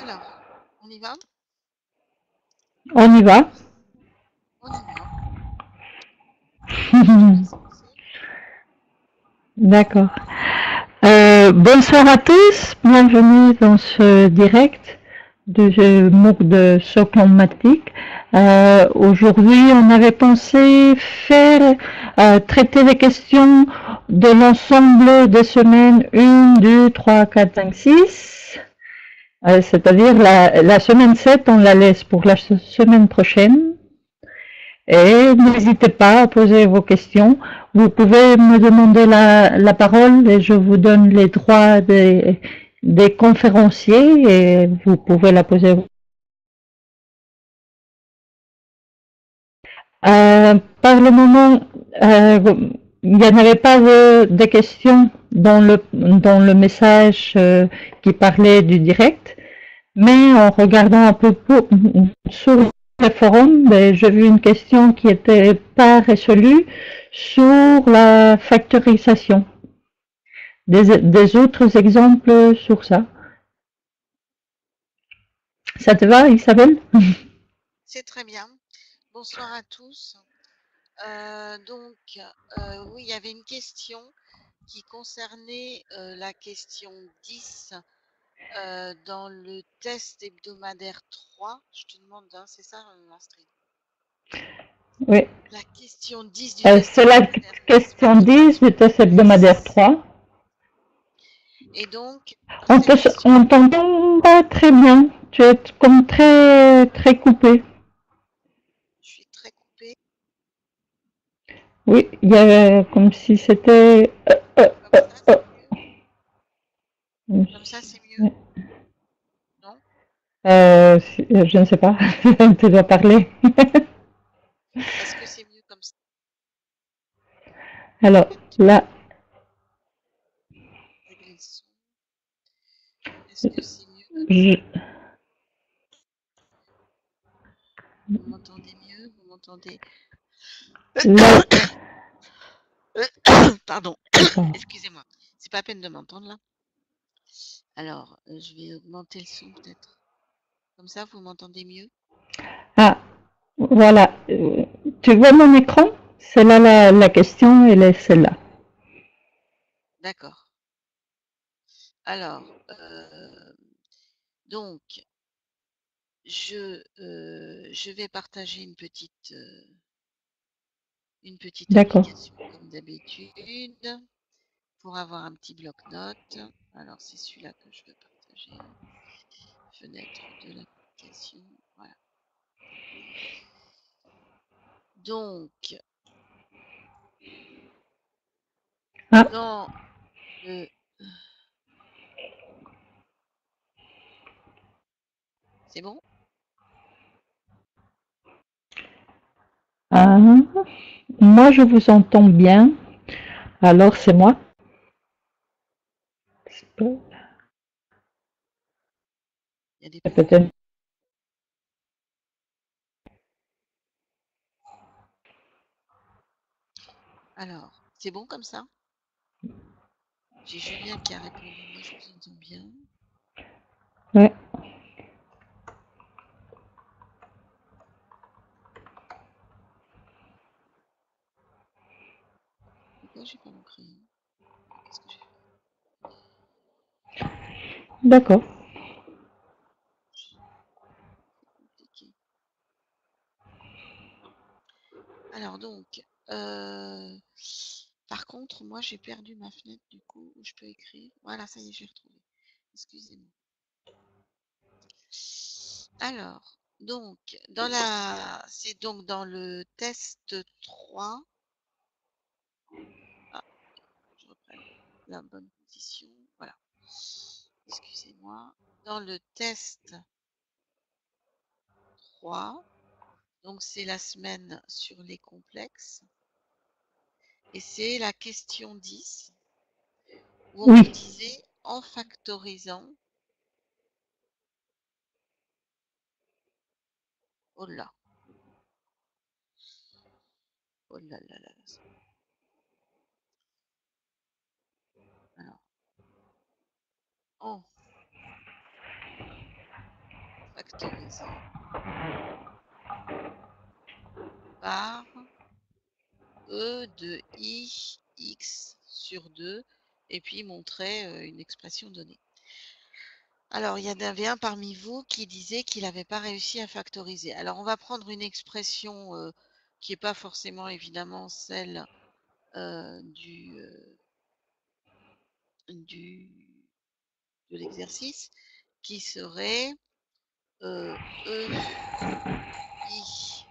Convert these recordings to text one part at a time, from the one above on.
Alors, on y va? On y va. On y va. Je te laisse lancer. D'accord. Bonsoir à tous, bienvenue dans ce direct de MOOC de Soclomatique. Aujourd'hui, on avait pensé traiter les questions de l'ensemble des semaines 1, 2, 3, 4, 5, 6. C'est-à-dire la semaine 7, on la laisse pour la semaine prochaine. Et n'hésitez pas à poser vos questions. Vous pouvez me demander la parole et je vous donne les droits des conférenciers et vous pouvez la poser. Par le moment, il n'y en avait pas de questions dans le message qui parlait du direct, mais en regardant un peu sur le forum, j'ai vu une question qui n'était pas résolue sur la factorisation. Des autres exemples sur ça. Ça te va, Isabelle? C'est très bien. Bonsoir à tous. Oui, il y avait une question qui concernait la question 10 dans le test hebdomadaire 3. Je te demande, hein, c'est ça, Astrid? Oui. La question 10 du test C'est la hebdomadaire, n'est-ce pas? question 10 du test hebdomadaire 3. Et donc, dans cette question, On t'entend pas très bien. Tu es comme très coupé. je suis très coupée. Oui, il y a comme si c'était. Comme ça, c'est mieux? Comme ça, c'est mieux? Non? Je ne sais pas. Tu dois parler. Est-ce que c'est mieux comme ça? Alors Peut-être là, régler le son. Est-ce que c'est mieux comme ça? je, Vous m'entendez mieux? Vous m'entendez? là, Pardon, attends. excusez-moi. C'est pas peine de m'entendre là. Alors, je vais augmenter le son peut-être. Comme ça, vous m'entendez mieux? Ah, voilà. Tu vois mon écran? C'est là la question, elle est celle-là. D'accord. Alors, donc, je vais partager une petite D'accord. application comme d'habitude pour avoir un petit bloc-notes. Alors, c'est celui-là que je veux partager. Fenêtre de l'application. Voilà. Donc, Ah, dans le... C'est bon? ah, moi je vous entends bien. Alors c'est moi. C'est Il y a des problèmes? peut-être. Alors, c'est bon comme ça? J'ai Julien qui a répondu. Moi, je vous entends bien. Ouais. Pourquoi j'ai pas mon crayon? Qu'est-ce que j'ai fait? D'accord. Compliqué. Alors donc, euh, par contre, moi, j'ai perdu ma fenêtre du coup où je peux écrire. Voilà, ça y est, j'ai retrouvé. Excusez-moi. Alors, donc, c'est donc dans le test 3. Ah, je reprenne la bonne position. Voilà. Excusez-moi. Dans le test 3, donc c'est la semaine sur les complexes. Et c'est la question 10 où on nous Oui. disait en factorisant. Oh là, oh là là là. Alors, oh, factorisé par E de I x sur 2 et puis montrer une expression donnée. Alors, il y en avait un parmi vous qui disait qu'il n'avait pas réussi à factoriser. Alors, on va prendre une expression qui n'est pas forcément évidemment celle de l'exercice, qui serait E I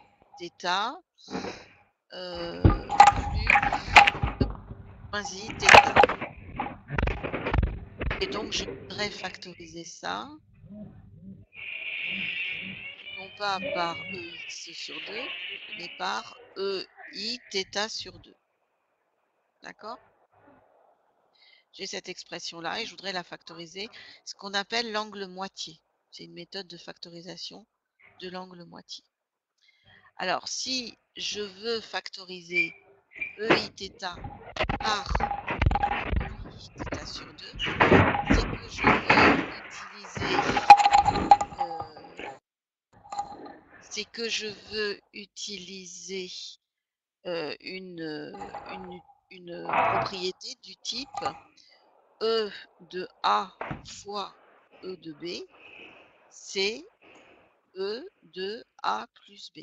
θ plus moins I θ. Et donc, je voudrais factoriser ça, non pas par EX sur 2, mais par EI θ sur 2. D'accord? J'ai cette expression-là et je voudrais la factoriser, ce qu'on appelle l'angle moitié. C'est une méthode de factorisation de l'angle moitié. Alors, si je veux factoriser EI θ par EI θ sur 2, c'est que je veux utiliser une propriété du type E de A fois E de B, c'est E de A plus B.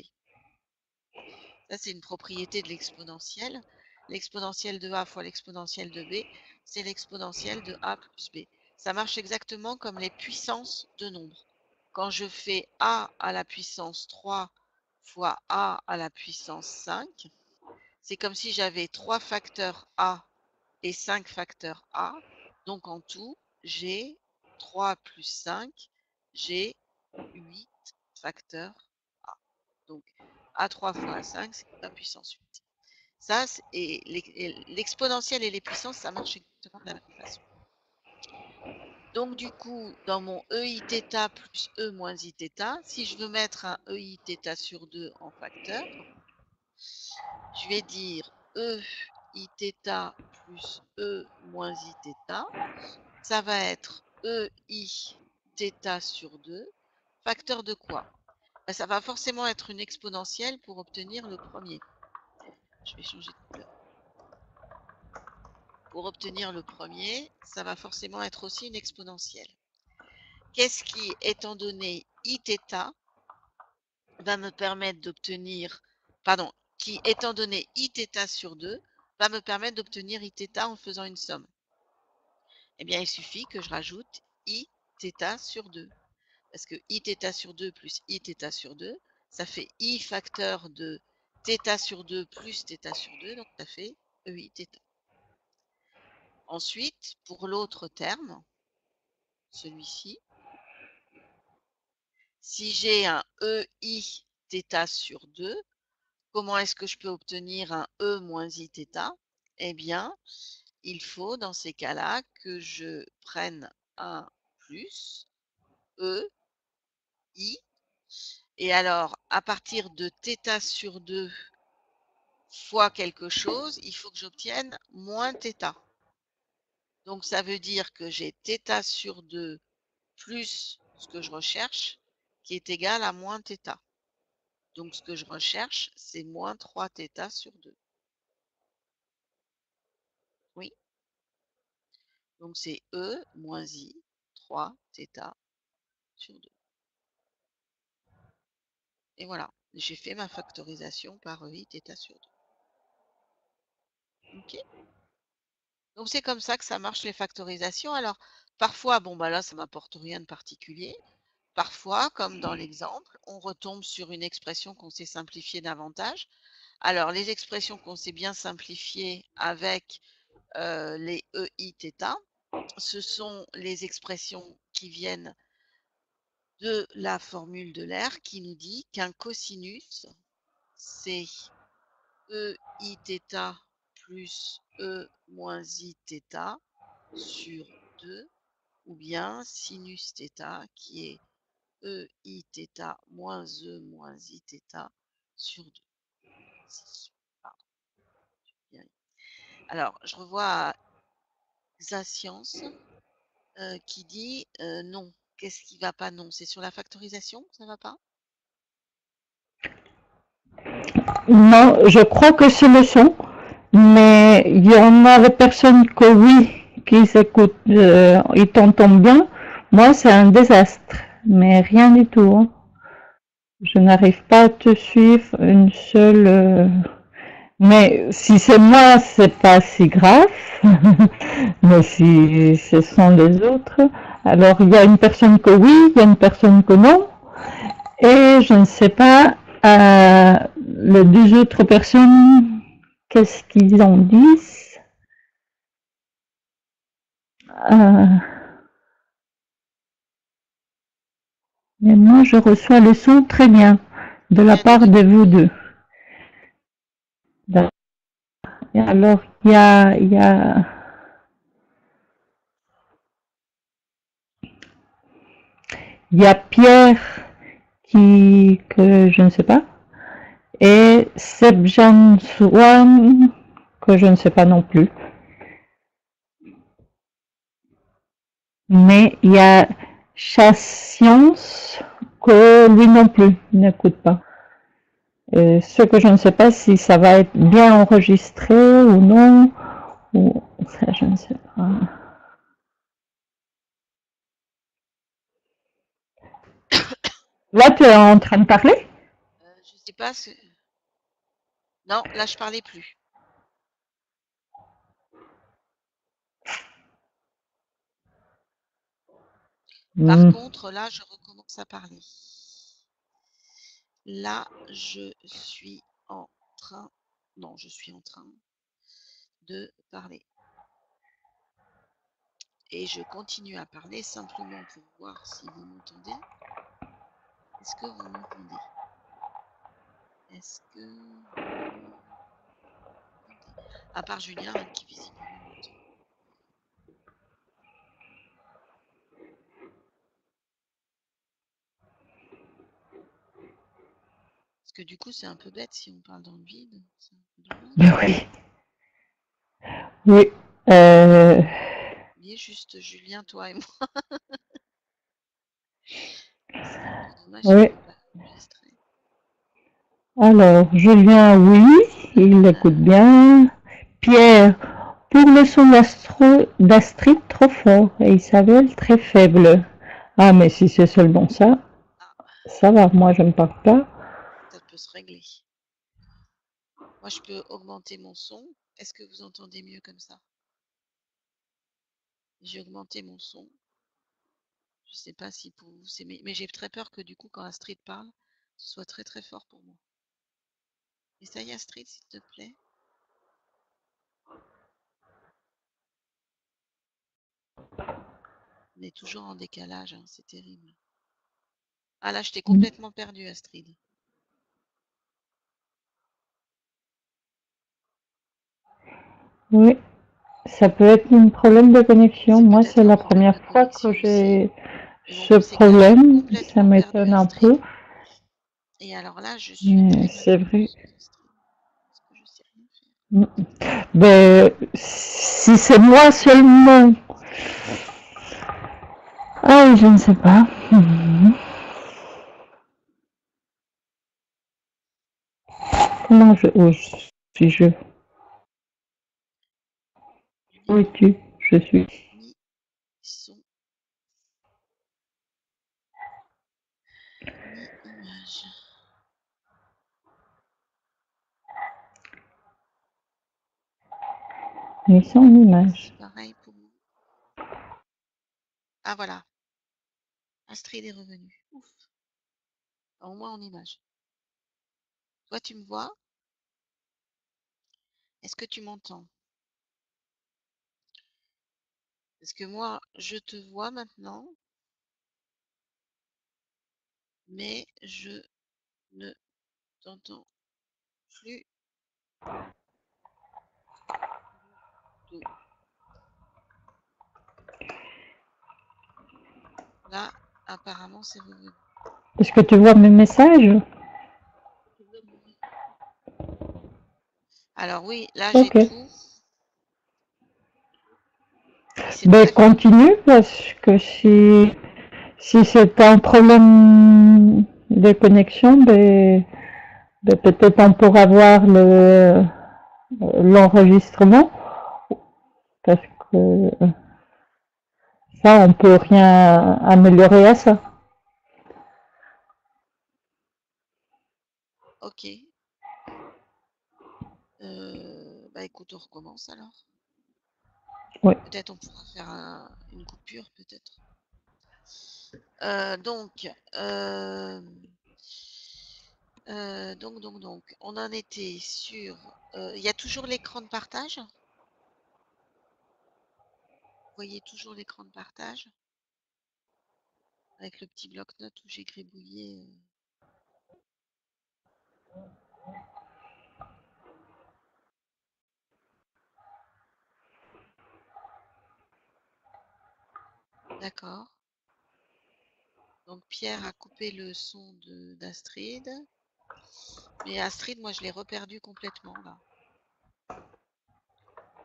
Ça, c'est une propriété de l'exponentielle. L'exponentielle de A fois l'exponentielle de B, c'est l'exponentielle de A plus B. Ça marche exactement comme les puissances de nombres. Quand je fais A à la puissance 3 fois A à la puissance 5, c'est comme si j'avais 3 facteurs A et 5 facteurs A. Donc en tout, j'ai 3 plus 5, j'ai 8 facteurs A. Donc A3 fois A5, c'est A puissance 8. Ça, et l'exponentielle et les puissances, ça marche exactement de la même façon. Donc du coup, dans mon EIθ plus E moins Iθ, si je veux mettre un EIθ sur 2 en facteur, je vais dire EIθ plus E moins Iθ. Ça va être EIθ sur 2. Facteur de quoi? Ben, ça va forcément être une exponentielle pour obtenir le premier. Je vais changer de couleur. Pour obtenir le premier, ça va forcément être aussi une exponentielle. Qu'est-ce qui, étant donné Iθ, va me permettre d'obtenir, pardon, qui, étant donné Iθ sur 2, va me permettre d'obtenir Iθ en faisant une somme? Eh bien, il suffit que je rajoute Iθ sur 2. Parce que Iθ sur 2 plus Iθ sur 2, ça fait I facteur de θ sur 2 plus θ sur 2, donc ça fait EIθ. Ensuite, pour l'autre terme, celui-ci, si j'ai un EIθ sur 2, comment est-ce que je peux obtenir un E moins Iθ? Eh bien, il faut dans ces cas-là que je prenne un plus E, I, et alors à partir de θ sur 2 fois quelque chose, il faut que j'obtienne moins θ. Donc ça veut dire que j'ai θ sur 2 plus ce que je recherche, qui est égal à moins θ. Donc ce que je recherche, c'est moins 3θ sur 2. Oui. Donc c'est E moins I, 3θ sur 2. Et voilà, j'ai fait ma factorisation par EIθ sur 2. Ok. Donc c'est comme ça que ça marche les factorisations. Alors parfois, bon bah là, ça m'apporte rien de particulier. Parfois, comme dans l'exemple, on retombe sur une expression qu'on sait simplifier davantage. Alors, les expressions qu'on sait bien simplifier avec les EIθ, ce sont les expressions qui viennent de la formule de l'air qui nous dit qu'un cosinus, c'est EIθ plus E moins Iθ sur 2, ou bien sinus θ qui est EIθ moins E moins Iθ sur 2. Alors, je revois Xascience qui dit non. Qu'est-ce qui va pas? Non, c'est sur la factorisation, ça va pas? Non, je crois que c'est le son, mais il y en a des personnes que oui, qui s'écoutent, ils t'entendent bien. Moi, c'est un désastre, mais rien du tout, hein. Je n'arrive pas à te suivre une seule. Mais si c'est moi, c'est pas si grave. Mais si ce sont les autres, alors il y a une personne que oui, il y a une personne que non. Et je ne sais pas, les deux autres personnes, qu'est-ce qu'ils en disent. Euh, mais moi, je reçois le son très bien de la Bien des part deux de vous côtés. deux. Et alors, il y a Pierre que je ne sais pas, et Sebjan Swan, que je ne sais pas non plus. Mais il y a Chasscience que lui non plus n'écoute pas. Ce que je ne sais pas si ça va être bien enregistré ou non, ou ça je ne sais pas. Là, tu es en train de parler? Je sais pas. Non, là, je parlais plus. Par contre, là, je recommence à parler. Là, je suis en train. Non, je suis en train de parler. Et je continue à parler simplement pour voir si vous m'entendez. Est-ce que vous m'entendez? Est-ce que vous m'entendez? À part Julien, qui visiblement m'entend. Parce que du coup, c'est un peu bête si on parle dans le vide. C'est un peu dommage. Oui. Oui. Il est juste Julien, toi et moi. C'est un peu dommage si on Oui. peut pas enregistrer. Alors, Julien, oui, il écoute bien. Pierre, pour le son d'Astrid, trop fort et Isabelle, très faible. Ah, mais si c'est seulement ça, Ah, ça va, moi je ne parle pas. ça peut se régler. Moi, je peux augmenter mon son. Est-ce que vous entendez mieux comme ça? J'ai augmenté mon son. Je sais pas si pour vous c'est... Mais j'ai très peur que du coup, quand Astrid parle, ce soit très très fort pour moi. Essaye Astrid, s'il te plaît. On est toujours en décalage, hein, c'est terrible. Ah là, je t'ai complètement perdu, Astrid. Oui, ça peut être un problème de connexion. C'est Moi, peut-être c'est un la problème première de fois que connexion aussi. j'ai Mais bon, ce dans ces cas, j'ai problème. Ça complètement perdu m'étonne un Astrid. peu. Et alors là, je suis Mais très mal c'est en vrai. plus d'Astrid. Parce que je sais rien faire. Ben, si c'est moi seulement. Ah, je ne sais pas. Comment je. Oh, si je. Où es-tu? Je suis. Ni son, ni image. Mais sans C'est image. pareil pour vous. Ah voilà, Astrid est revenue. Ouf. Au moins en image. Toi, tu me vois? Est-ce que tu m'entends? Parce que moi, je te vois maintenant, mais je ne t'entends plus du tout. Là, apparemment, c'est revenu. Est-ce que tu vois mes messages? Alors oui, là, j'ai Ok. tout. Mais c'est Ben, très fort. continue parce que si. Si c'est un problème de connexion, peut-être on pourra voir l'enregistrement, parce que ça, on peut rien améliorer à ça. Ok. Bah écoute, on recommence alors. Oui. Peut-être on pourra faire une coupure, peut-être. Donc, on en était sur. Il y a toujours l'écran de partage. Vous voyez toujours l'écran de partage avec le petit bloc-notes où j'ai gribouillé. D'accord. Donc Pierre a coupé le son d'Astrid. Mais Astrid, moi je l'ai reperdu complètement là.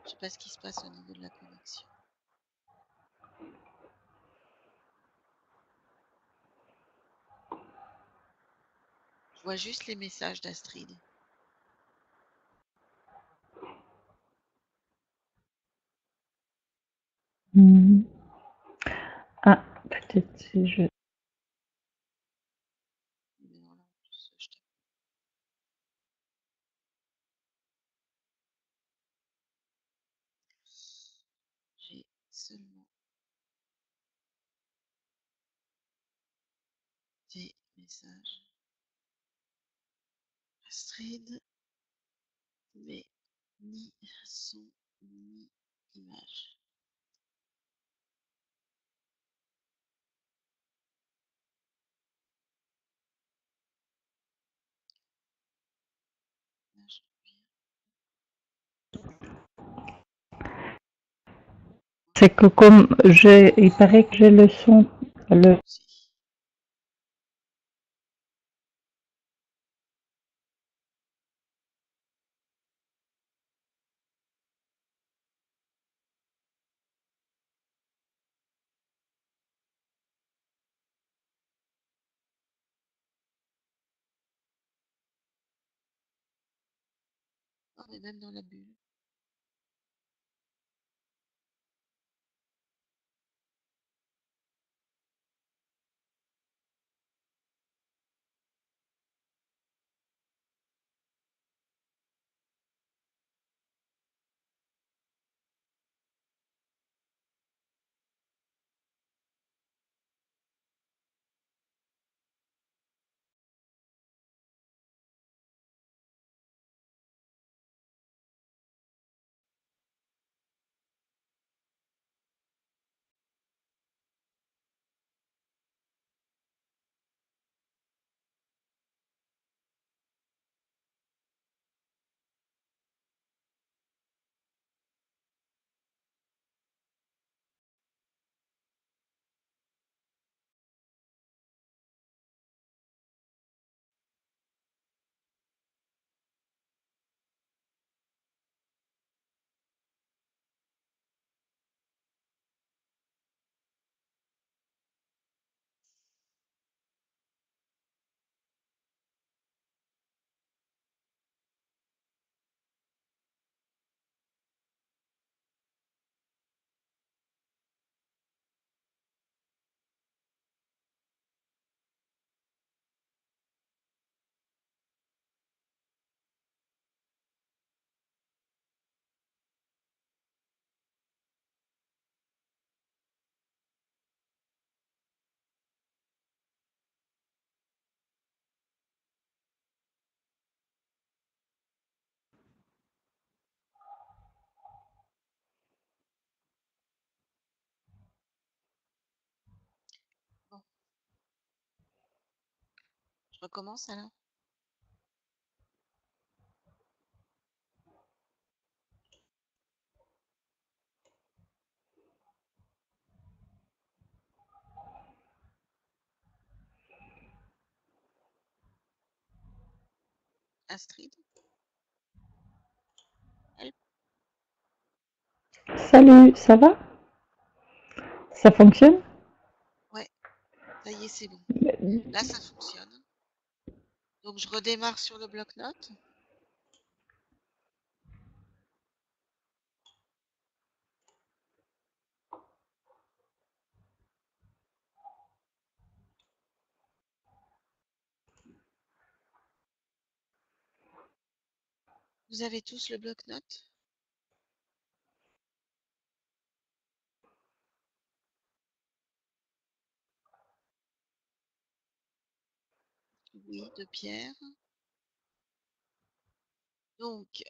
Je sais pas ce qui se passe au niveau de la connexion. Je vois juste les messages d'Astrid. Mmh. Ah, peut-être si je... J'ai seulement des messages. Astrid, mais ni son ni image. C'est que comme il paraît que j'ai le son, le... On est même dans la bulle. Bon. Je recommence alors. Astrid. Elle. Salut, ça va? Ça fonctionne? Ouais. Ça y est, c'est bon. Là, ça fonctionne. Donc, je redémarre sur le bloc-notes. Vous avez tous le bloc-notes? Oui, de Pierre. Donc,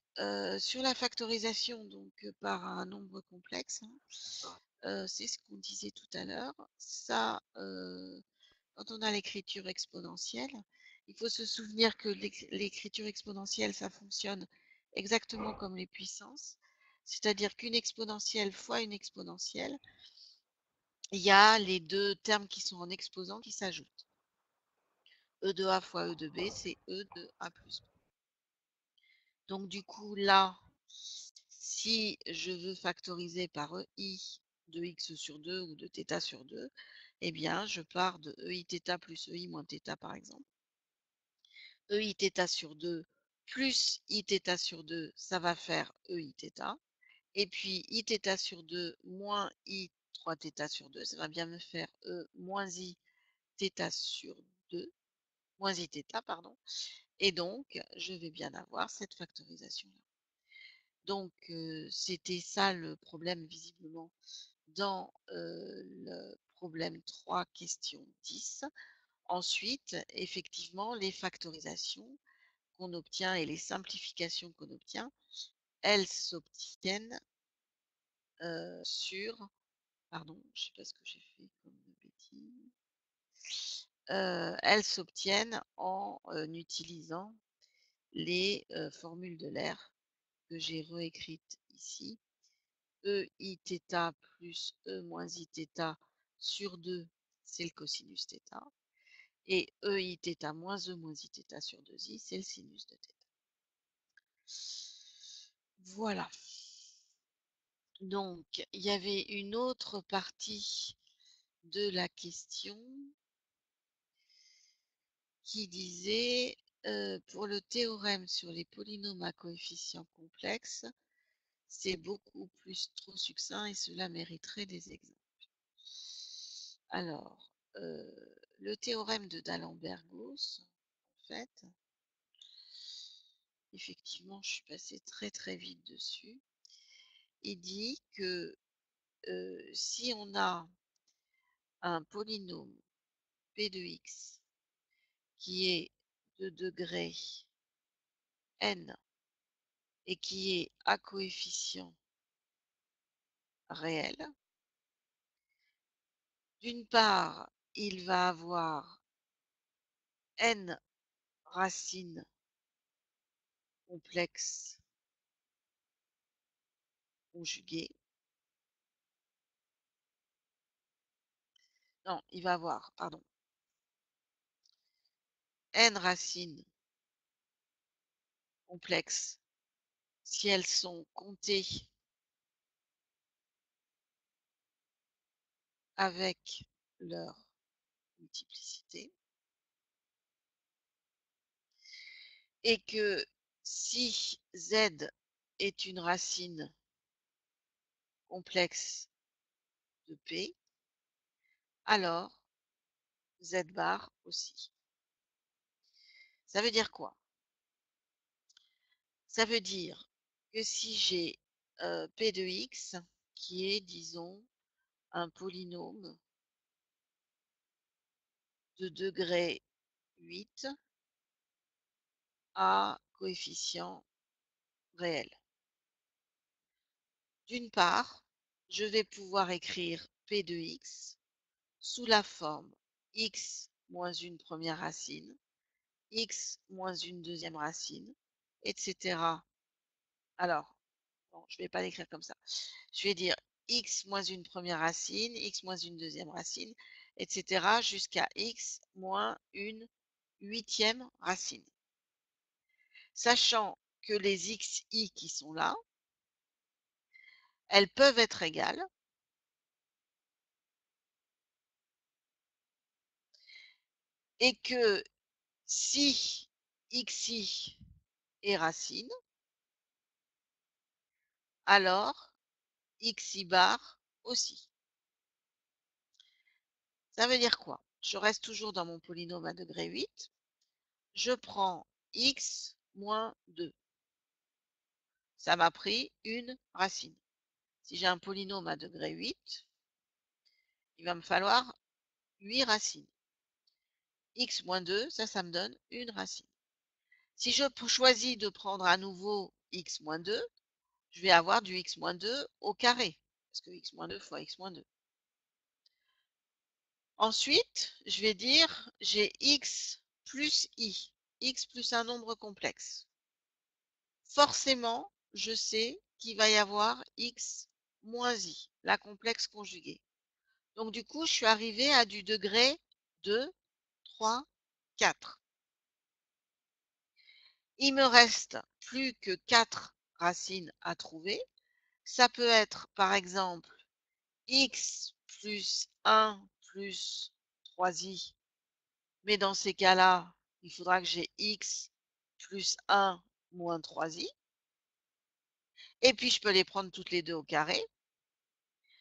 sur la factorisation donc, par un nombre complexe, c'est ce qu'on disait tout à l'heure. Ça, quand on a l'écriture exponentielle, il faut se souvenir que l'écriture exponentielle, ça fonctionne exactement comme les puissances. C'est-à-dire qu'une exponentielle fois une exponentielle, il y a les deux termes qui sont en exposant qui s'ajoutent. E de A fois E de B, c'est E de A plus B. Donc du coup, là, si je veux factoriser par EI de x sur 2 ou de θ sur 2, eh bien, je pars de EI θ plus EI moins θ, par exemple. EIθ sur 2 plus Iθ sur 2, ça va faire EIθ. Et puis Iθ sur 2 moins I3θ sur 2, ça va bien me faire E moins Iθ sur 2, moins Iθ, pardon. Et donc, je vais bien avoir cette factorisation-là. Donc, c'était ça le problème, visiblement, dans le problème 3, question 10. Ensuite, effectivement, les factorisations qu'on obtient et les simplifications qu'on obtient, elles s'obtiennent sur... Pardon, je ne sais pas ce que j'ai fait comme bêtise. Elles s'obtiennent en utilisant les formules de l'air que j'ai réécrites ici. EIθ plus E moins Iθ sur 2, c'est le cosinus θ. Et EIθ moins E moins Iθ sur 2i, c'est le sinus de θ. Voilà. Donc, il y avait une autre partie de la question qui disait pour le théorème sur les polynômes à coefficients complexes, c'est beaucoup plus trop succinct et cela mériterait des exemples. Alors, le théorème de D'Alembert-Gauss, en fait, effectivement, je suis passée très très vite dessus. Il dit que si on a un polynôme P de x qui est de degré n et qui est à coefficient réel, d'une part, il va avoir n racines complexes conjuguées. Non, il va avoir, pardon, n racines complexes si elles sont comptées avec leur multiplicité. Et que si z est une racine complexe de P, alors z bar aussi. Ça veut dire quoi? Ça veut dire que si j'ai P de x qui est, disons, un polynôme de degré 8 à coefficient réel. D'une part, je vais pouvoir écrire P de x sous la forme x moins une première racine, x moins une deuxième racine, etc. Alors, bon, je ne vais pas l'écrire comme ça. Je vais dire x moins une première racine, x moins une deuxième racine, etc. jusqu'à x moins une huitième racine. Sachant que les xi qui sont là, elles peuvent être égales et que si xi est racine, alors xi bar aussi. Ça veut dire quoi? Je reste toujours dans mon polynôme à degré 8. Je prends x moins 2. Ça m'a pris une racine. Si j'ai un polynôme à degré 8, il va me falloir 8 racines. X moins 2, ça me donne une racine. Si je choisis de prendre à nouveau x moins 2, je vais avoir du x moins 2 au carré. Parce que x moins 2 fois x moins 2. Ensuite, je vais dire j'ai x plus i. X plus un nombre complexe. Forcément, je sais qu'il va y avoir x moins i, la complexe conjuguée. Donc du coup, je suis arrivée à du degré 2, 3, 4. Il me reste plus que 4 racines à trouver. Ça peut être par exemple x plus 1 plus 3i. Mais dans ces cas-là, il faudra que j'ai x plus 1 moins 3i. Et puis, je peux les prendre toutes les deux au carré.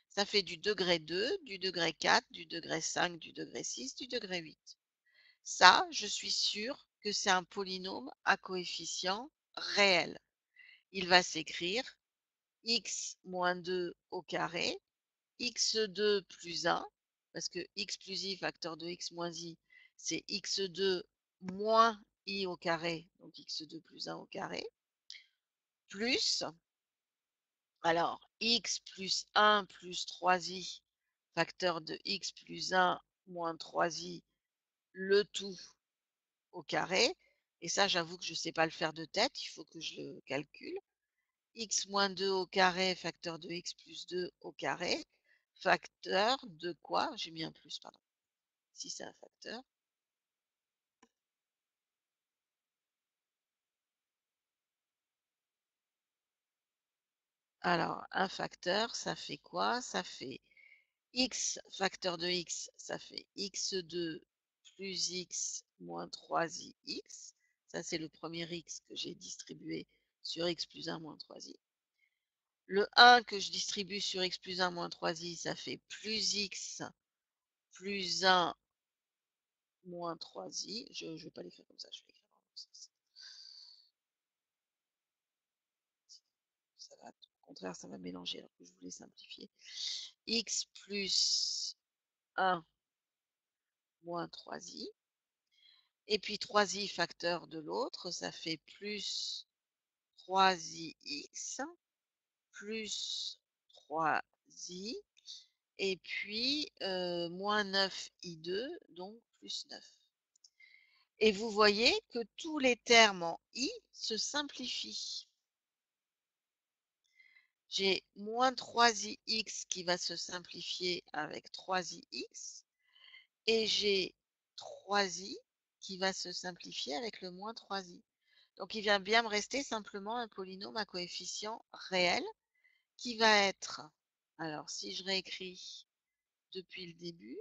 Ça fait du degré 2, du degré 4, du degré 5, du degré 6, du degré 8. Ça, je suis sûre que c'est un polynôme à coefficient réel. Il va s'écrire x moins 2 au carré, x2 plus 1, parce que x plus i facteur de x moins i, c'est x2 moins i au carré, donc x2 plus 1 au carré, plus, alors, x plus 1 plus 3i, facteur de x plus 1 moins 3i, le tout au carré. Et ça, j'avoue que je ne sais pas le faire de tête, il faut que je le calcule. X moins 2 au carré, facteur de x plus 2 au carré, facteur de quoi? J'ai mis un plus, pardon. Si c'est un facteur. Alors, un facteur, ça fait quoi? Ça fait x facteur de x, ça fait x2 plus x moins 3ix. Ça, c'est le premier x que j'ai distribué sur x plus 1 moins 3i. Le 1 que je distribue sur x plus 1 moins 3i, ça fait plus x plus 1 moins 3i. Je ne vais pas l'écrire comme ça, je vais écrire dans le sens. Ça va, au contraire, ça va mélanger alors que je voulais simplifier. X plus 1 moins 3i. Et puis 3i facteur de l'autre, ça fait plus 3ix plus 3i. Et puis moins 9i2, donc plus 9. Et vous voyez que tous les termes en i se simplifient. J'ai moins 3ix qui va se simplifier avec 3ix. Et j'ai 3i qui va se simplifier avec le moins 3i. Donc il vient bien me rester simplement un polynôme à coefficient réel qui va être, alors si je réécris depuis le début,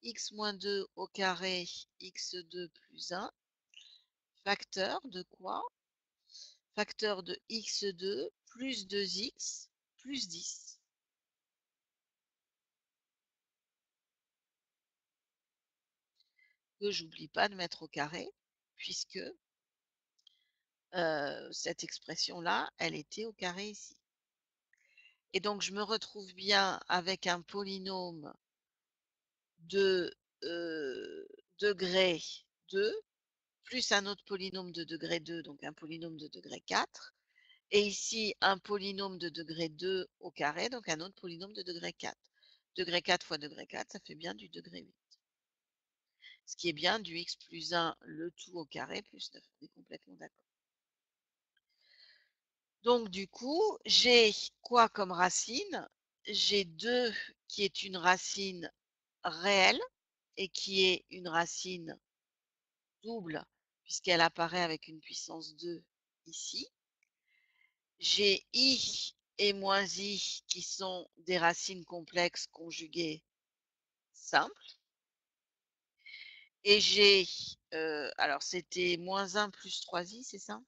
x moins 2 au carré, x2 plus 1, facteur de quoi? Facteur de x2 plus 2x plus 10. Que j'oublie pas de mettre au carré, puisque cette expression-là, elle était au carré ici. Et donc, je me retrouve bien avec un polynôme de degré 2, plus un autre polynôme de degré 2, donc un polynôme de degré 4. Et ici, un polynôme de degré 2 au carré, donc un autre polynôme de degré 4. Degré 4 fois degré 4, ça fait bien du degré 8. Ce qui est bien du x plus 1, le tout au carré, plus 9. On est complètement d'accord. Donc du coup, j'ai quoi comme racine? J'ai 2 qui est une racine réelle et qui est une racine double puisqu'elle apparaît avec une puissance 2 ici. J'ai i et moins i qui sont des racines complexes conjuguées simples. Et j'ai, alors c'était -1 plus 3i, c'est ça?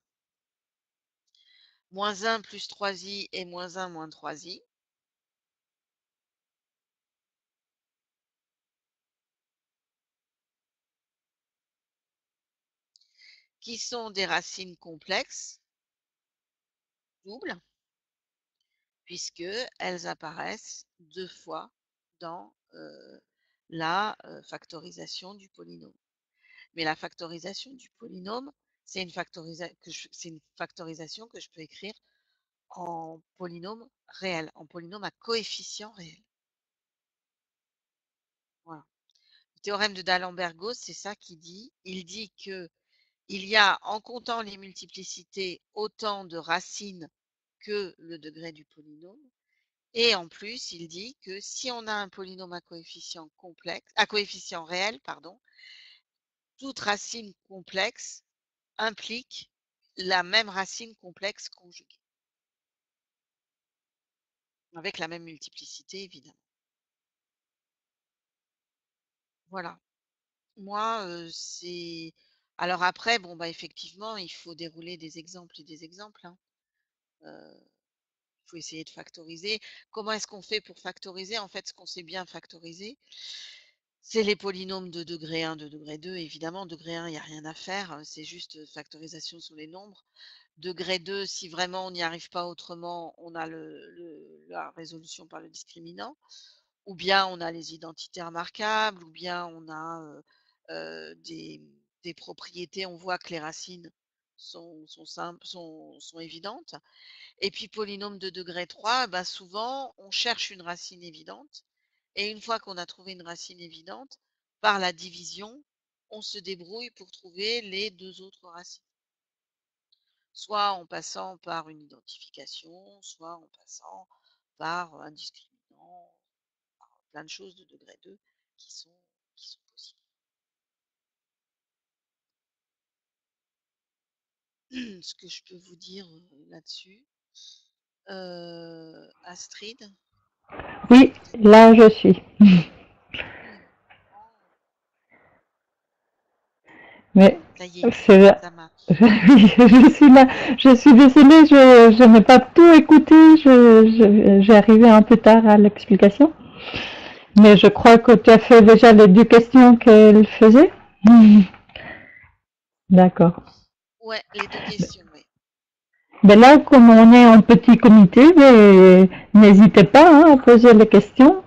-1 plus 3i et -1 moins 3i. Qui sont des racines complexes doubles, puisque elles apparaissent 2 fois dans la factorisation du polynôme. Mais la factorisation du polynôme, c'est une factorisation que je peux écrire en polynôme réel, en polynôme à coefficient réel. Voilà. Le théorème de D'Alembert-Gauss, c'est ça qu'il dit. Il dit que il y a, en comptant les multiplicités, autant de racines que le degré du polynôme. Et en plus, il dit que si on a un polynôme à coefficient complexe, à coefficient réel, pardon, toute racine complexe implique la même racine complexe conjuguée, avec la même multiplicité, évidemment. Voilà. Moi, c'est alors après, bon, bah, effectivement, il faut dérouler des exemples et des exemples, hein. Il faut essayer de factoriser. Comment est-ce qu'on fait pour factoriser? En fait, ce qu'on sait bien factoriser, c'est les polynômes de degré 1, de degré 2. Évidemment, degré 1, il n'y a rien à faire, c'est juste factorisation sur les nombres. Degré 2, si vraiment on n'y arrive pas autrement, on a la résolution par le discriminant, ou bien on a les identités remarquables, ou bien on a des propriétés, on voit que les racines sont simples, sont évidentes. Et puis polynôme de degré 3, bah souvent on cherche une racine évidente, et une fois qu'on a trouvé une racine évidente, par la division, on se débrouille pour trouver les 2 autres racines. Soit en passant par une identification, soit en passant par un discriminant, par plein de choses de degré 2 qui sont, qui sont possibles. Ce que je peux vous dire là-dessus, Astrid, Oui, là je suis. oui, Mais ça y est, c'est là. ça marche. Je suis là. Je suis désolée, je n'ai pas tout écouté. J'ai arrivé un peu tard à l'explication. Mais je crois que tu as fait déjà les 2 questions qu'elle faisait. D'accord. Ouais, les 2 questions, oui. Ben là, comme on est en petit comité, ben, n'hésitez pas hein, à poser les questions,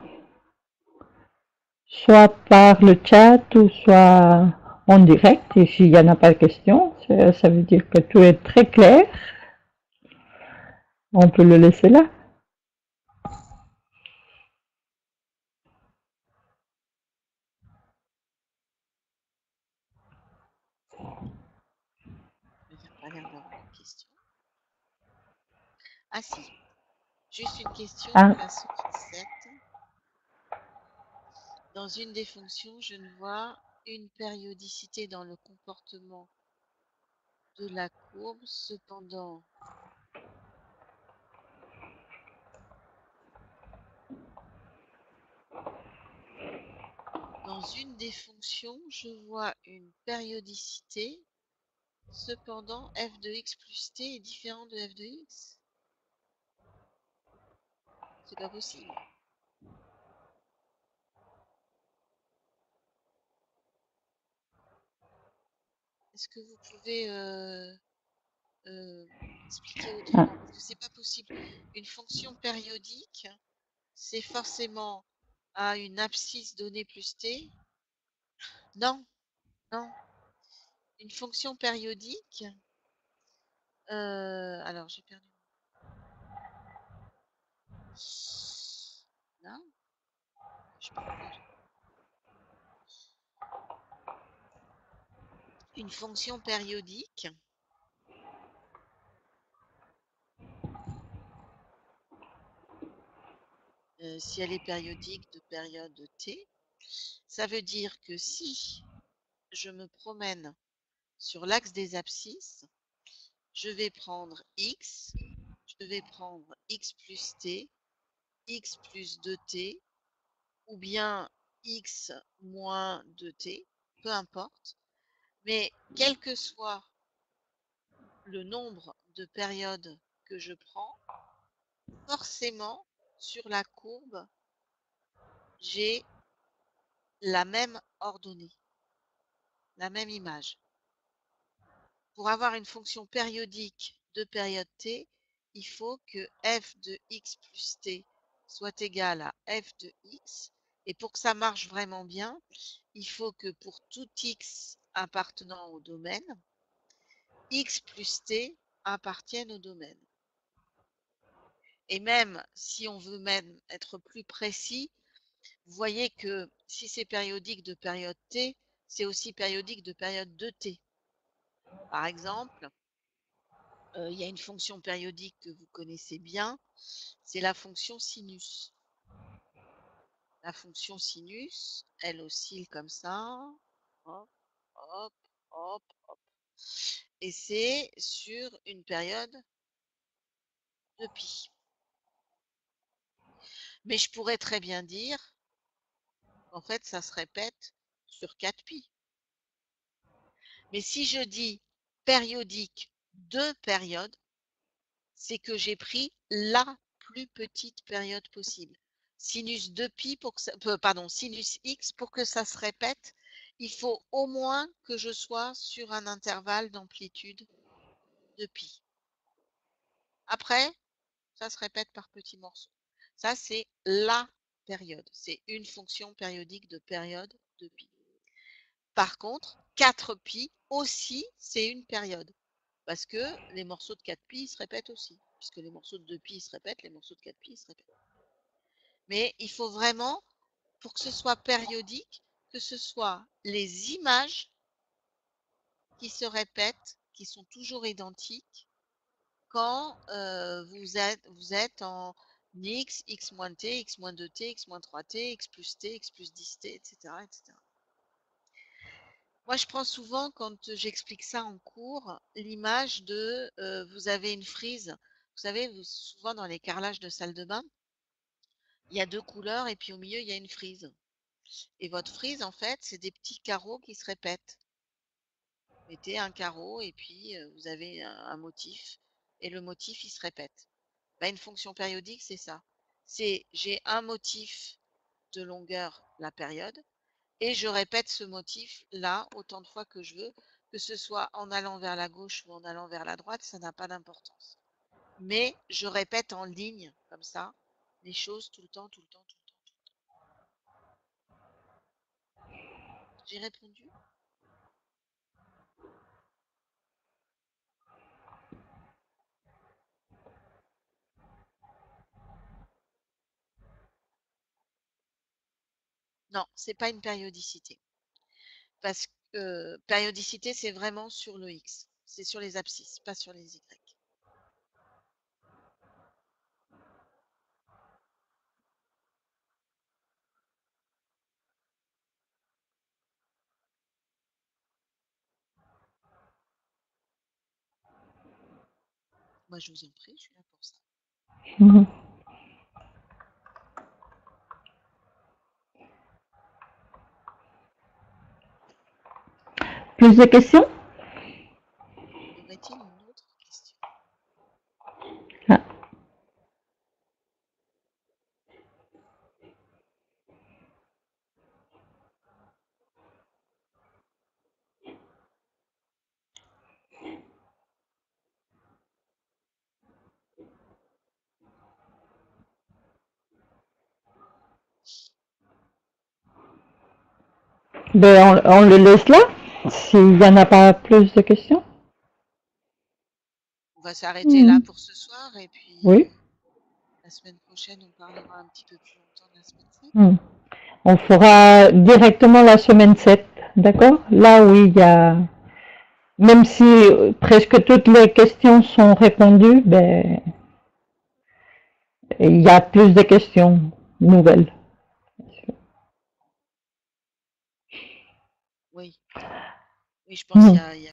soit par le chat ou soit en direct. Et s'il n'y en a pas de questions, ça veut dire que tout est très clair. On peut le laisser là. Il n'y a pas l'air d'avoir de questions. Ah si, juste une question de Ah, la Sophie 7. Dans une des fonctions, je ne vois une périodicité dans le comportement de la courbe. Cependant, dans une des fonctions, je vois une périodicité. Cependant, f de x plus t est différent de f de x. C'est pas possible. Est-ce que vous pouvez expliquer ah, autrement? Parce que c'est pas possible. Une fonction périodique, c'est forcément à une abscisse donnée plus t. Non, non. Une fonction périodique. Alors, j'ai perdu. Non, je peux faire. Une fonction périodique, si elle est périodique de période t, ça veut dire que si je me promène sur l'axe des abscisses, je vais prendre x, je vais prendre x plus t, x plus 2t, ou bien x moins 2t, peu importe, mais quel que soit le nombre de périodes que je prends, forcément, sur la courbe, j'ai la même ordonnée, la même image. Pour avoir une fonction périodique de période t, il faut que f de x plus t soit égal à f de x. Et pour que ça marche vraiment bien, il faut que pour tout x appartenant au domaine, x plus t appartienne au domaine. Et même si on veut même être plus précis, vous voyez que si c'est périodique de période t, c'est aussi périodique de période 2t. Par exemple, il y a une fonction périodique que vous connaissez bien, c'est la fonction sinus. La fonction sinus, elle oscille comme ça. Hop, hop, hop, hop. Et c'est sur une période de pi. Mais je pourrais très bien dire qu'en fait, ça se répète sur 4pi. Mais si je dis périodique de période, c'est que j'ai pris la plus petite période possible. Sinus 2pi pour que ça, sinus x pour que ça se répète, il faut au moins que je sois sur un intervalle d'amplitude de pi. Après, ça se répète par petits morceaux. Ça, c'est la période. C'est une fonction périodique de période de pi. Par contre, 4pi aussi, c'est une période. Parce que les morceaux de 4pi se répètent aussi. Puisque les morceaux de 2pi se répètent, les morceaux de 4pi se répètent. Mais il faut vraiment, pour que ce soit périodique, que ce soit les images qui se répètent, qui sont toujours identiques, quand vous êtes en x, x moins t, x moins 2t, x moins 3t, x plus t, x plus 10t, etc., etc. Moi, je prends souvent, quand j'explique ça en cours, l'image de vous avez une frise. Vous savez, souvent dans les carrelages de salle de bain, il y a deux couleurs et puis au milieu, il y a une frise. Et votre frise, en fait, c'est des petits carreaux qui se répètent. Vous mettez un carreau et puis vous avez un motif. Et le motif, il se répète. Ben, une fonction périodique, c'est ça. C'est j'ai un motif de longueur, la période, et je répète ce motif là autant de fois que je veux, que ce soit en allant vers la gauche ou en allant vers la droite, ça n'a pas d'importance. Mais je répète en ligne, comme ça, les choses tout le temps, tout le temps, tout le temps, tout le temps. J'ai répondu? Non, c'est pas une périodicité. Parce que périodicité, c'est vraiment sur le X. C'est sur les abscisses, pas sur les Y. Moi, je vous en prie, je suis là pour ça. Mhm. Plus de questions? Y aurait-il une autre question? Ah. Ben, on le laisse là, s'il n'y en a pas plus de questions. On va s'arrêter là pour ce soir et puis Oui. la semaine prochaine, on parlera un petit peu plus longtemps de la semaine 7. On fera directement la semaine 7, d'accord? Là où il y a, même si presque toutes les questions sont répondues, ben, il y a plus de questions nouvelles. Oui. Oui, je pense qu'il y a